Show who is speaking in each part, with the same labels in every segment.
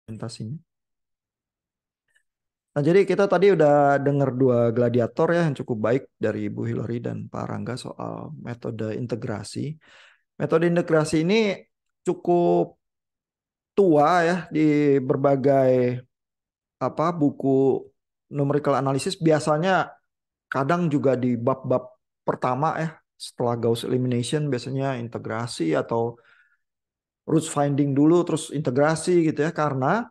Speaker 1: Presentasinya. Nah, jadi kita tadi udah dengar dua gladiator ya yang cukup baik dari Ibu Hillary dan Pak Rangga soal metode integrasi. Metode integrasi ini cukup tua ya di berbagai buku numerical analysis, biasanya kadang juga di bab-bab pertama ya setelah Gauss elimination biasanya integrasi atau roots finding dulu terus integrasi gitu ya, karena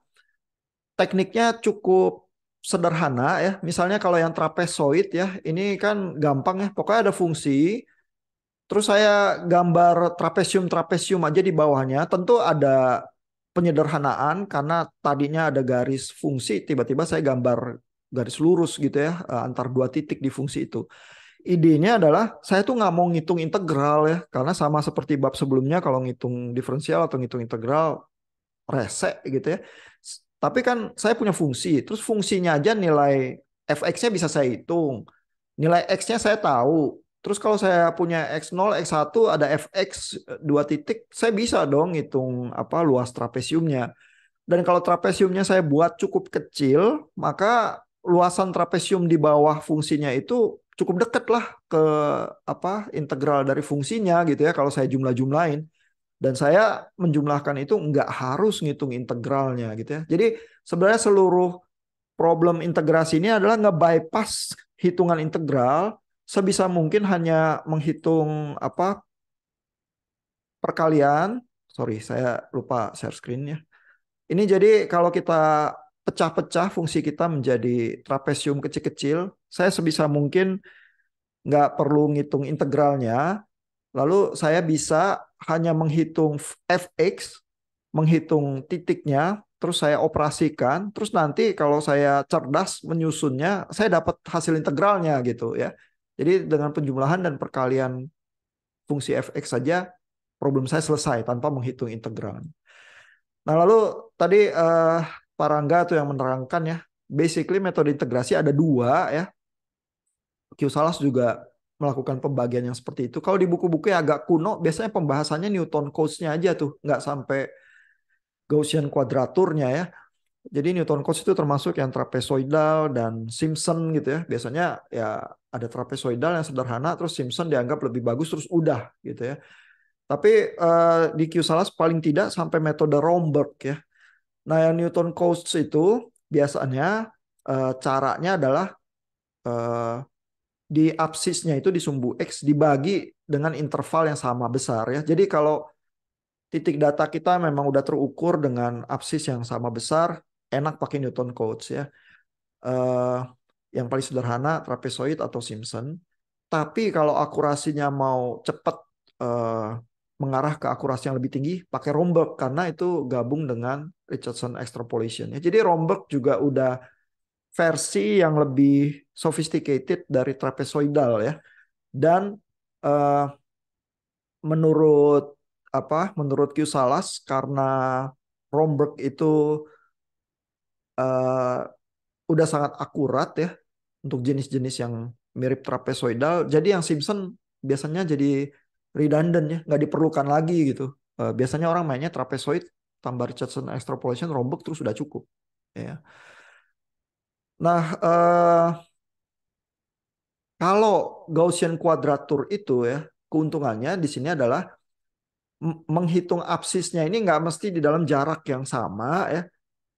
Speaker 1: tekniknya cukup sederhana ya. Misalnya kalau yang trapezoid ya, ini kan gampang ya. Pokoknya ada fungsi, terus saya gambar trapesium-trapesium aja di bawahnya. Tentu ada penyederhanaan karena tadinya ada garis fungsi, tiba-tiba saya gambar garis lurus gitu ya, antar dua titik di fungsi itu. Idenya adalah saya tuh nggak mau ngitung integral ya, karena sama seperti bab sebelumnya kalau ngitung diferensial atau ngitung integral rese gitu ya. Tapi kan saya punya fungsi, terus fungsinya aja nilai fx-nya bisa saya hitung. Nilai x-nya saya tahu. Terus kalau saya punya x0, x1 ada fx dua titik, saya bisa dong hitung luas trapesiumnya. Dan kalau trapesiumnya saya buat cukup kecil, maka luasan trapesium di bawah fungsinya itu cukup dekat lah ke integral dari fungsinya gitu ya kalau saya jumlah-jumlahin. Dan saya menjumlahkan itu nggak harus ngitung integralnya gitu ya. Jadi sebenarnya seluruh problem integrasi ini adalah nge-bypass hitungan integral, sebisa mungkin hanya menghitung perkalian. Sorry, saya lupa share screen-nya. Ini jadi kalau kita pecah-pecah fungsi kita menjadi trapesium kecil-kecil, saya sebisa mungkin nggak perlu ngitung integralnya. Lalu saya bisa hanya menghitung fx, menghitung titiknya, terus saya operasikan, terus nanti kalau saya cerdas menyusunnya, saya dapat hasil integralnya gitu ya. Jadi dengan penjumlahan dan perkalian fungsi fx saja, problem saya selesai tanpa menghitung integral. Nah lalu tadi Pak Rangga tuh yang menerangkan ya, basically metode integrasi ada dua ya. Q-Salas juga melakukan pembagian yang seperti itu. Kalau di buku-buku yang agak kuno, biasanya pembahasannya Newton codes-nya aja tuh, nggak sampai Gaussian kuadraturnya ya. Jadi Newton codes itu termasuk yang trapezoidal dan Simpson gitu ya. Biasanya ya ada trapezoidal yang sederhana, terus Simpson dianggap lebih bagus, terus udah gitu ya. Tapi di Q-Salas paling tidak sampai metode Romberg ya. Nah yang Newton codes itu biasanya caranya adalah eh, di absisnya itu di sumbu X dibagi dengan interval yang sama besar ya. Jadi kalau titik data kita memang udah terukur dengan absis yang sama besar, enak pakai Newton codes ya. Eh, yang paling sederhana trapezoid atau Simpson. Tapi kalau akurasinya mau cepat eh, mengarah ke akurasi yang lebih tinggi, pakai Romberg karena itu gabung dengan Richardson extrapolation ya. Jadi Romberg juga udah versi yang lebih sophisticated dari trapezoidal ya. Dan eh, menurut menurut Q Salas karena Romberg itu eh, udah sangat akurat ya untuk jenis-jenis yang mirip trapezoidal. Jadi yang Simpson biasanya jadi redundant ya, nggak diperlukan lagi gitu. Biasanya orang mainnya trapezoid tambah Richardson extrapolation Romberg terus sudah cukup ya. Nah, kalau Gaussian quadrature itu ya, keuntungannya di sini adalah menghitung absisnya ini nggak mesti di dalam jarak yang sama ya.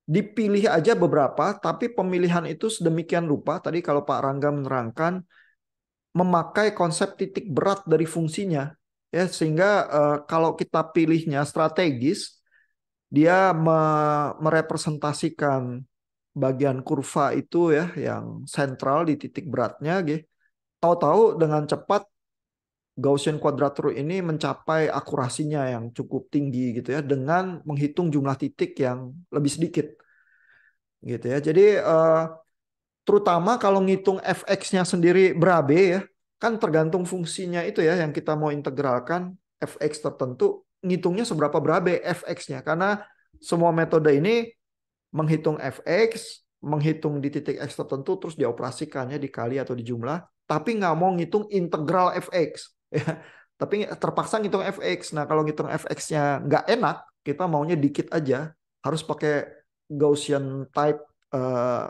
Speaker 1: Dipilih aja beberapa, tapi pemilihan itu sedemikian rupa. Tadi kalau Pak Rangga menerangkan memakai konsep titik berat dari fungsinya, ya sehingga kalau kita pilihnya strategis, dia merepresentasikan bagian kurva itu ya yang sentral di titik beratnya, gitu. Tahu-tahu dengan cepat Gaussian quadrature ini mencapai akurasinya yang cukup tinggi gitu ya dengan menghitung jumlah titik yang lebih sedikit gitu ya. Jadi terutama kalau ngitung fx-nya sendiri berabe ya, kan tergantung fungsinya itu ya yang kita mau integralkan fx tertentu, ngitungnya seberapa berabe fx-nya karena semua metode ini menghitung fx, menghitung di titik x tertentu terus dioperasikannya dikali atau dijumlah, tapi nggak mau ngitung integral fx ya. Tapi terpaksa ngitung fx. Nah kalau ngitung fx-nya nggak enak, kita maunya dikit aja, harus pakai Gaussian type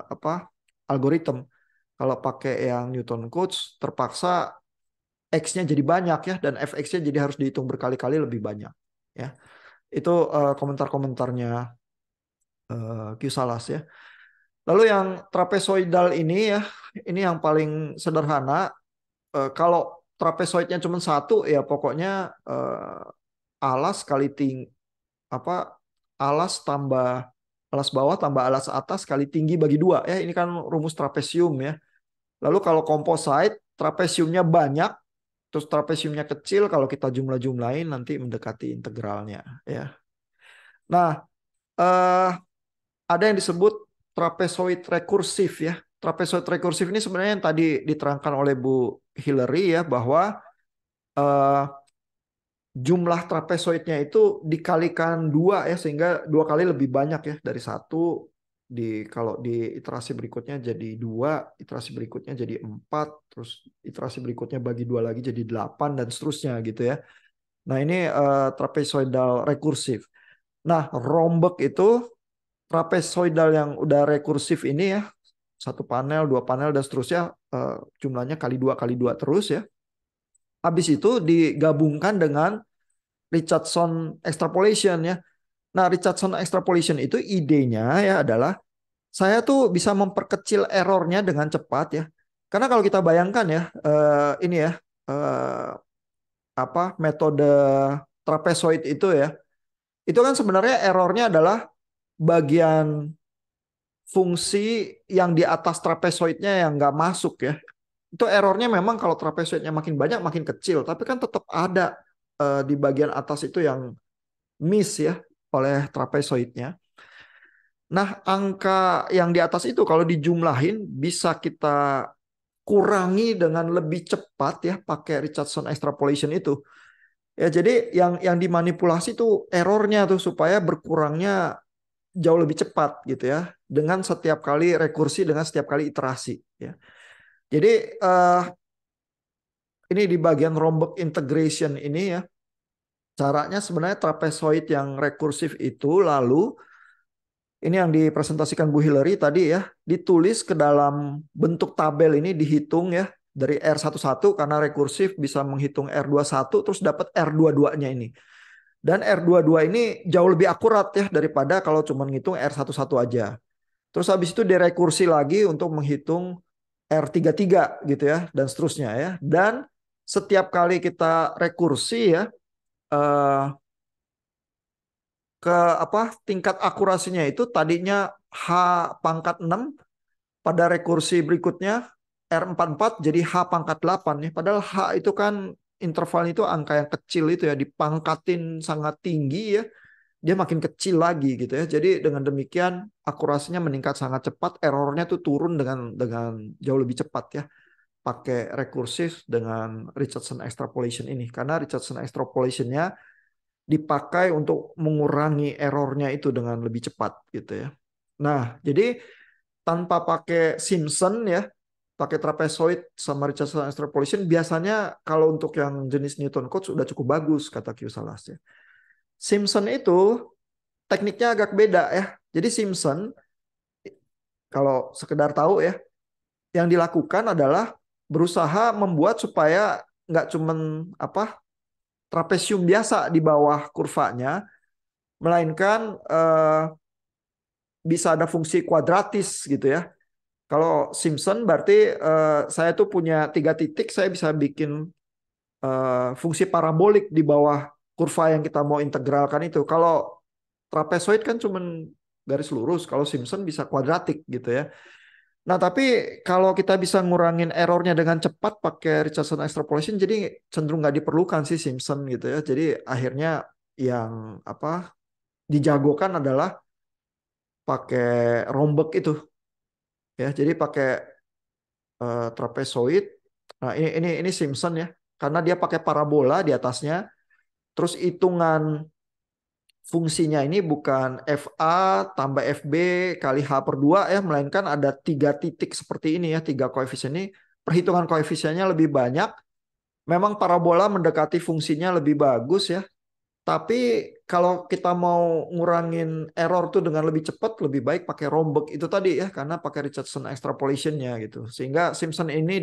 Speaker 1: apa algorithm. Kalau pakai yang Newton Cotes terpaksa X-nya jadi banyak ya dan fx-nya jadi harus dihitung berkali-kali lebih banyak ya. Itu komentar-komentarnya Q Salas ya. Lalu yang trapezoidal ini ya, ini yang paling sederhana. Kalau trapezoidnya cuma satu ya pokoknya alas kali apa alas tambah alas bawah tambah alas atas kali tinggi bagi dua ya. Ini kan rumus trapesium ya. Lalu kalau composite trapesiumnya banyak terus trapesiumnya kecil, kalau kita jumlah-jumlahin nanti mendekati integralnya ya. Nah, eh, ada yang disebut trapezoid rekursif ya. Trapezoid rekursif ini sebenarnya yang tadi diterangkan oleh Bu Hillary ya, bahwa eh, jumlah trapezoidnya itu dikalikan dua ya, sehingga dua kali lebih banyak ya dari satu. Kalau di iterasi berikutnya jadi dua, iterasi berikutnya jadi empat, terus iterasi berikutnya bagi dua lagi jadi delapan dan seterusnya gitu ya. Nah ini trapezoidal rekursif. Nah rhombek itu trapezoidal yang udah rekursif ini ya, satu panel, dua panel dan seterusnya, jumlahnya kali dua terus ya. Habis itu digabungkan dengan Richardson extrapolation ya. Nah, Richardson extrapolation itu idenya ya adalah saya tuh bisa memperkecil errornya dengan cepat ya. Karena kalau kita bayangkan ya, ini ya, eh, apa metode trapezoid itu ya, itu kan sebenarnya errornya adalah bagian fungsi yang di atas trapezoidnya yang nggak masuk ya. Itu errornya memang kalau trapezoidnya makin banyak makin kecil, tapi kan tetap ada di bagian atas itu yang miss ya oleh trapezoidnya. Nah, angka yang di atas itu kalau dijumlahin bisa kita kurangi dengan lebih cepat ya pakai Richardson extrapolation itu. Ya, jadi yang dimanipulasi tuh errornya tuh supaya berkurangnya jauh lebih cepat gitu ya dengan setiap kali rekursi dengan setiap kali iterasi ya. Jadi ini di bagian rhombek integration ini ya. Caranya sebenarnya trapezoid yang rekursif itu lalu ini yang dipresentasikan Bu Hillary tadi ya, ditulis ke dalam bentuk tabel ini dihitung ya dari R11 karena rekursif bisa menghitung R21 terus dapat R22-nya ini. Dan R22 ini jauh lebih akurat ya daripada kalau cuma ngitung R11 aja. Terus habis itu direkursi lagi untuk menghitung R33 gitu ya dan seterusnya ya. Dan setiap kali kita rekursi ya eh, ke apa tingkat akurasinya itu tadinya H pangkat 6 pada rekursi berikutnya R44 jadi H pangkat 8 ya. Padahal H itu kan intervalnya itu angka yang kecil itu ya dipangkatin sangat tinggi ya. Dia makin kecil lagi gitu ya. Jadi dengan demikian akurasinya meningkat sangat cepat, errornya tuh turun dengan jauh lebih cepat ya. Pakai rekursif dengan Richardson extrapolation ini karena Richardson extrapolationnya dipakai untuk mengurangi errornya itu dengan lebih cepat gitu ya. Nah, jadi tanpa pakai Simpson ya, pakai trapezoid sama Richardson extrapolation biasanya kalau untuk yang jenis Newton Cotes sudah cukup bagus kata Q Salas ya. Simpson itu tekniknya agak beda ya. Jadi Simpson kalau sekedar tahu ya, yang dilakukan adalah berusaha membuat supaya nggak cuman apa trapesium biasa di bawah kurvanya, melainkan bisa ada fungsi kuadratis gitu ya. Kalau Simpson berarti saya tuh punya 3 titik, saya bisa bikin fungsi parabolik di bawah kurva yang kita mau integralkan itu. Kalau trapezoid kan cuman garis lurus, kalau Simpson bisa kuadratik gitu ya. Nah, tapi kalau kita bisa ngurangin errornya dengan cepat pakai Richardson extrapolation, jadi cenderung nggak diperlukan sih Simpson gitu ya. Jadi akhirnya yang apa dijagokan adalah pakai rhombek itu ya. Jadi pakai trapezoid. Nah, ini Simpson ya. Karena dia pakai parabola di atasnya. Terus hitungan fungsinya ini bukan FA tambah FB kali H/2 ya, melainkan ada 3 titik seperti ini ya, 3 koefisien ini. Perhitungan koefisiennya lebih banyak. Memang parabola mendekati fungsinya lebih bagus ya. Tapi kalau kita mau ngurangin error tuh dengan lebih cepat, lebih baik pakai rombak itu tadi ya, karena pakai Richardson extrapolation-nya gitu. Sehingga Simpson ini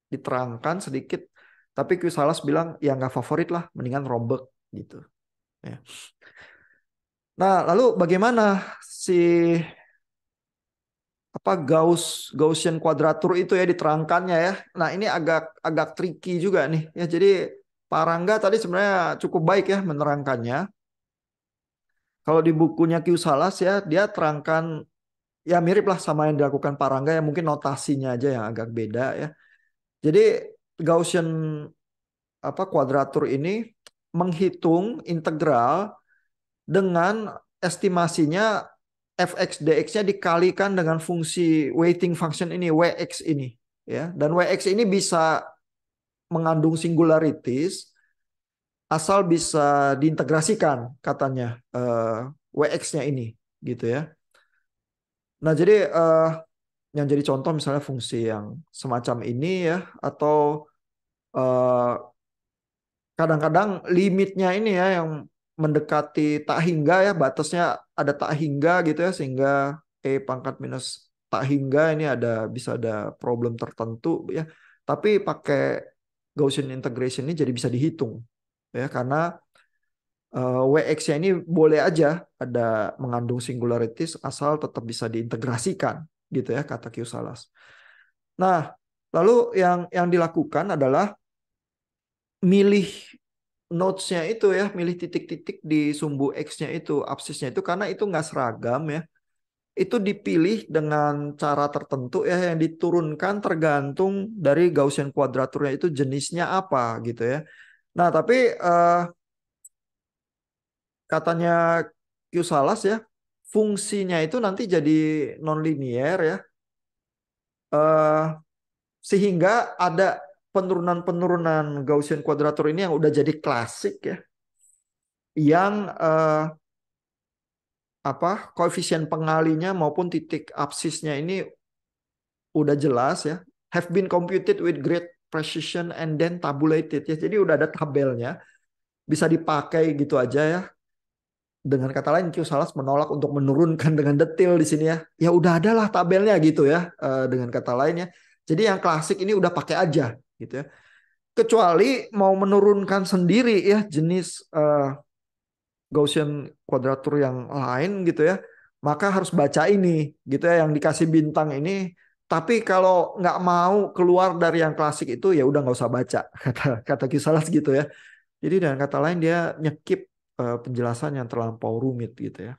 Speaker 1: diterangkan sedikit, tapi Q Salas bilang ya nggak favorit lah, mendingan rombak gitu. Ya. Nah, lalu bagaimana si apa Gaussian quadrature itu ya diterangkannya ya. Nah, ini agak agak tricky juga nih. Ya, jadi Pak Rangga tadi sebenarnya cukup baik ya menerangkannya. Kalau di bukunya Q Salas ya, dia terangkan ya mirip lah sama yang dilakukan Pak Rangga, ya mungkin notasinya aja yang agak beda ya. Jadi Gaussian quadrature ini menghitung integral dengan estimasinya fx dx-nya dikalikan dengan fungsi weighting function ini wx ini ya. Dan wx ini bisa mengandung singularities asal bisa diintegrasikan katanya wx-nya ini gitu ya. Nah, jadi yang jadi contoh misalnya fungsi yang semacam ini ya, atau eh, kadang-kadang limitnya ini ya yang mendekati tak hingga ya, batasnya ada tak hingga gitu ya, sehingga pangkat minus tak hingga ini bisa ada problem tertentu ya. Tapi pakai Gaussian integration ini jadi bisa dihitung ya, karena Wx-nya ini boleh aja ada mengandung singularities asal tetap bisa diintegrasikan gitu ya, kata Q Salas. Nah, lalu yang dilakukan adalah milih nodes-nya itu ya, milih titik-titik di sumbu X-nya itu, absisnya itu, karena itu nggak seragam ya. Itu dipilih dengan cara tertentu ya, yang diturunkan tergantung dari Gaussian quadrature-nya itu jenisnya apa gitu ya. Nah, tapi katanya Q Salas ya, fungsinya itu nanti jadi nonlinear ya, eh, sehingga ada penurunan-penurunan Gaussian quadrature ini yang udah jadi klasik ya, yang koefisien pengalinya maupun titik absisnya ini udah jelas ya, have been computed with great precision and then tabulated ya. Jadi udah ada tabelnya, bisa dipakai gitu aja ya. Dengan kata lain, Q Salas menolak untuk menurunkan dengan detail di sini ya. Ya udah ada lah tabelnya gitu ya, dengan kata lain ya. Jadi yang klasik ini udah pakai aja gitu ya. Kecuali mau menurunkan sendiri ya jenis Gaussian quadrature yang lain gitu ya, maka harus baca ini gitu ya, yang dikasih bintang ini. Tapi kalau nggak mau keluar dari yang klasik itu ya udah nggak usah baca, kata kata Kisalas gitu ya. Jadi dengan kata lain dia nyekip penjelasan yang terlampau rumit gitu ya.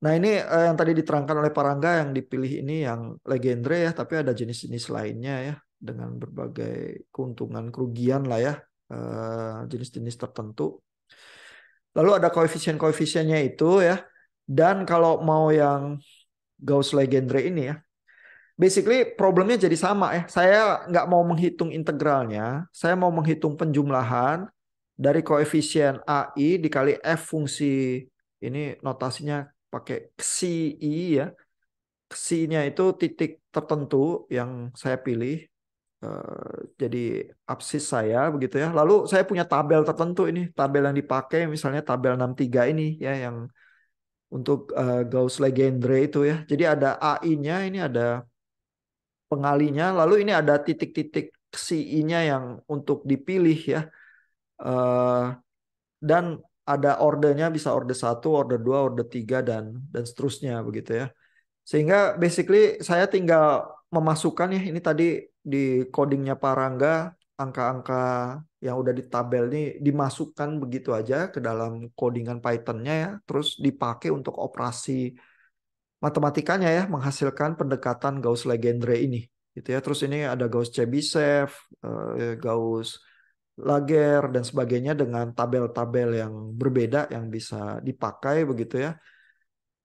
Speaker 1: Nah, ini yang tadi diterangkan oleh Parangga, yang dipilih ini yang Legendre ya, tapi ada jenis-jenis lainnya ya dengan berbagai keuntungan kerugian lah ya, jenis-jenis tertentu. Lalu ada koefisien-koefisiennya itu ya. Dan kalau mau yang Gauss-Legendre ini ya, basically problemnya jadi sama ya. Saya nggak mau menghitung integralnya, saya mau menghitung penjumlahan dari koefisien AI dikali F fungsi, ini notasinya pakai xi i ya. Xi-nya itu titik tertentu yang saya pilih. Jadi absis saya begitu ya. Lalu saya punya tabel tertentu, ini tabel yang dipakai misalnya tabel 63 ini ya, yang untuk Gauss Legendre itu ya. Jadi ada AI-nya, ini ada pengalinya, lalu ini ada titik-titik CI-nya yang untuk dipilih ya. Eh, dan ada ordernya, bisa order satu, order 2, order 3 dan seterusnya begitu ya. Sehingga basically saya tinggal memasukkan ya, ini tadi di codingnya Parangga, angka-angka yang udah di tabel ini dimasukkan begitu aja ke dalam codingan Python-nya ya, terus dipakai untuk operasi matematikanya ya, menghasilkan pendekatan Gauss-Legendre ini gitu ya. Terus ini ada Gauss-Chebyshev, Gauss Laguerre dan sebagainya dengan tabel-tabel yang berbeda yang bisa dipakai begitu ya.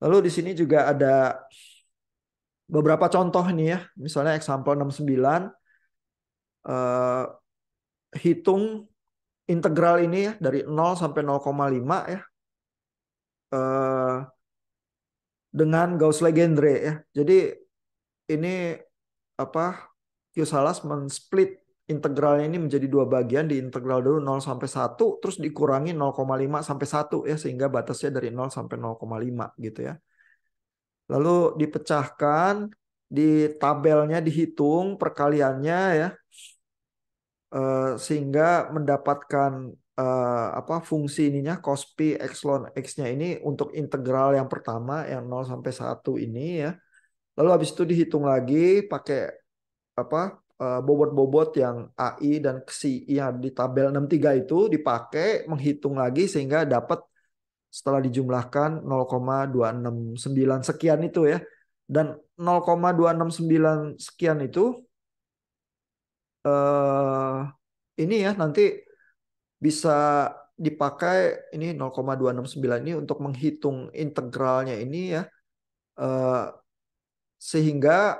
Speaker 1: Lalu di sini juga ada beberapa contoh nih ya. Misalnya example 69, eh, hitung integral ini ya dari 0 sampai 0,5 ya, eh, dengan Gauss-Legendre ya. Jadi ini apa, Q Salas men-split integralnya ini menjadi dua bagian, diintegral dulu 0 sampai 1, terus dikurangi 0,5 sampai 1 ya, sehingga batasnya dari 0 sampai 0,5 gitu ya. Lalu dipecahkan, di tabelnya dihitung perkaliannya ya, sehingga mendapatkan apa fungsi ininya cos pi epsilon x-nya ini untuk integral yang pertama yang 0 sampai 1 ini ya. Lalu habis itu dihitung lagi pakai apa bobot-bobot yang AI dan XI yang di tabel 63 itu dipakai menghitung lagi sehingga dapat setelah dijumlahkan 0,269 sekian itu ya. Dan 0,269 sekian itu eh, ini ya nanti bisa dipakai ini 0,269 ini untuk menghitung integralnya ini ya. Eh, sehingga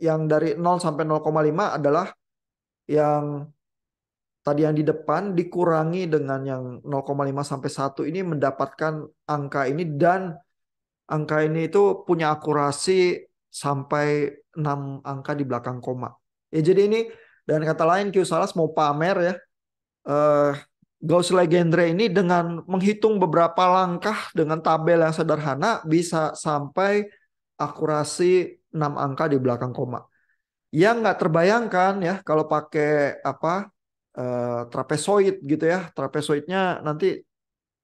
Speaker 1: yang dari 0 sampai 0,5 adalah yang tadi yang di depan dikurangi dengan yang 0,5 sampai 1 ini mendapatkan angka ini, dan angka ini itu punya akurasi sampai 6 angka di belakang koma. Ya jadi ini dan kata lain Q Salas mau pamer ya eh, Gauss Legendre ini dengan menghitung beberapa langkah dengan tabel yang sederhana bisa sampai akurasi 6 angka di belakang koma. Yang nggak terbayangkan ya kalau pakai apa trapezoid gitu ya. Trapezoidnya nanti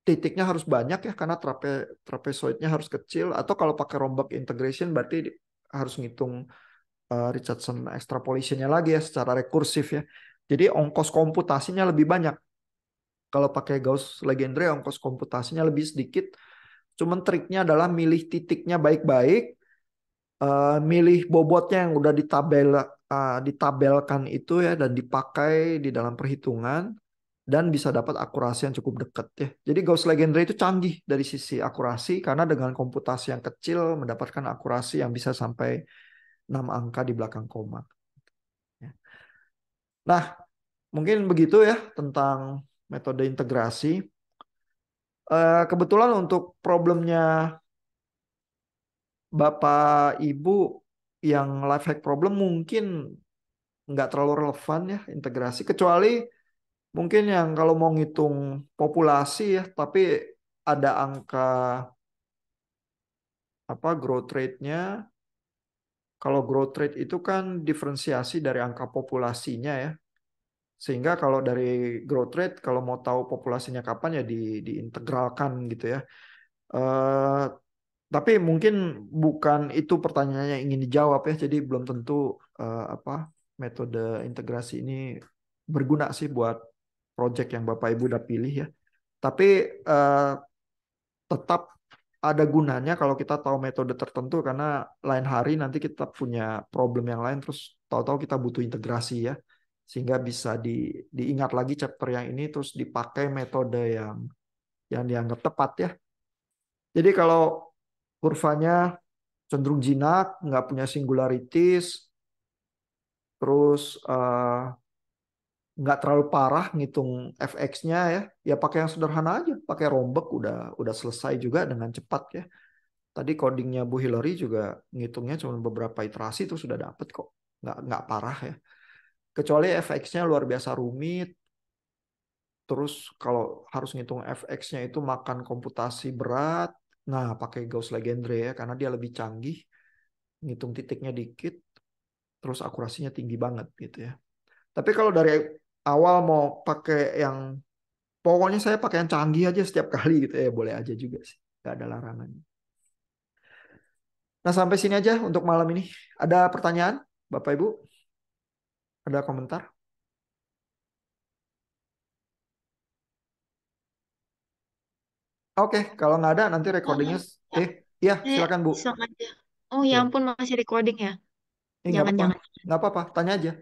Speaker 1: titiknya harus banyak ya karena trapezoidnya harus kecil, atau kalau pakai Romberg integration berarti harus ngitung Richardson extrapolationnya lagi ya secara rekursif ya. Jadi ongkos komputasinya lebih banyak. Kalau pakai Gauss Legendre ongkos komputasinya lebih sedikit. Cuman triknya adalah milih titiknya baik-baik, milih bobotnya yang udah ditabelkan itu ya dan dipakai di dalam perhitungan dan bisa dapat akurasi yang cukup dekat ya. Jadi Gauss Legendre itu canggih dari sisi akurasi karena dengan komputasi yang kecil mendapatkan akurasi yang bisa sampai 6 angka di belakang koma. Ya. Nah, mungkin begitu ya tentang metode integrasi. Kebetulan untuk problemnya Bapak Ibu yang life hack problem mungkin nggak terlalu relevan ya integrasi, kecuali mungkin yang kalau mau ngitung populasi ya tapi ada angka apa growth rate-nya. Kalau growth rate itu kan diferensiasi dari angka populasinya ya, sehingga kalau dari growth rate kalau mau tahu populasinya kapan ya diintegralkan gitu ya. eh, tapi mungkin bukan itu pertanyaannya yang ingin dijawab ya, jadi belum tentu apa metode integrasi ini berguna sih buat project yang Bapak Ibu udah pilih ya. Tapi eh, tetap ada gunanya kalau kita tahu metode tertentu, karena lain hari nanti kita punya problem yang lain terus tahu-tahu kita butuh integrasi ya, sehingga bisa diingat lagi chapter yang ini terus dipakai metode yang dianggap tepat ya. Jadi kalau kurvanya cenderung jinak, nggak punya singularities, terus nggak terlalu parah ngitung fx-nya ya, ya pakai yang sederhana aja, pakai Romberg udah selesai juga dengan cepat ya. Tadi codingnya Bu Hillary juga ngitungnya cuma beberapa iterasi itu sudah dapet kok, nggak parah ya. Kecuali fx-nya luar biasa rumit, terus kalau harus ngitung fx-nya itu makan komputasi berat, nah pakai Gauss Legendre ya karena dia lebih canggih, ngitung titiknya dikit, terus akurasinya tinggi banget gitu ya. Tapi kalau dari awal mau pakai yang pokoknya saya pakai yang canggih aja setiap kali gitu ya boleh aja juga sih, nggak ada larangan. Nah sampai sini aja untuk malam ini. Ada pertanyaan Bapak Ibu? Ada komentar? Oke, kalau nggak ada nanti recordingnya.
Speaker 2: Ya,
Speaker 1: Iya
Speaker 2: saya
Speaker 1: silakan Bu.
Speaker 2: iseng aja. Oh ya
Speaker 1: Iya,
Speaker 2: ampun masih recording ya?
Speaker 1: nggak apa-apa,
Speaker 2: Jangan-jangan.
Speaker 1: nggak apa-apa. Tanya aja.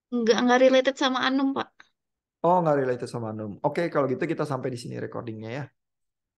Speaker 2: Nggak related sama Anum, Pak.
Speaker 1: Oh nggak related sama Anum. Oke, kalau gitu kita sampai di sini recordingnya ya.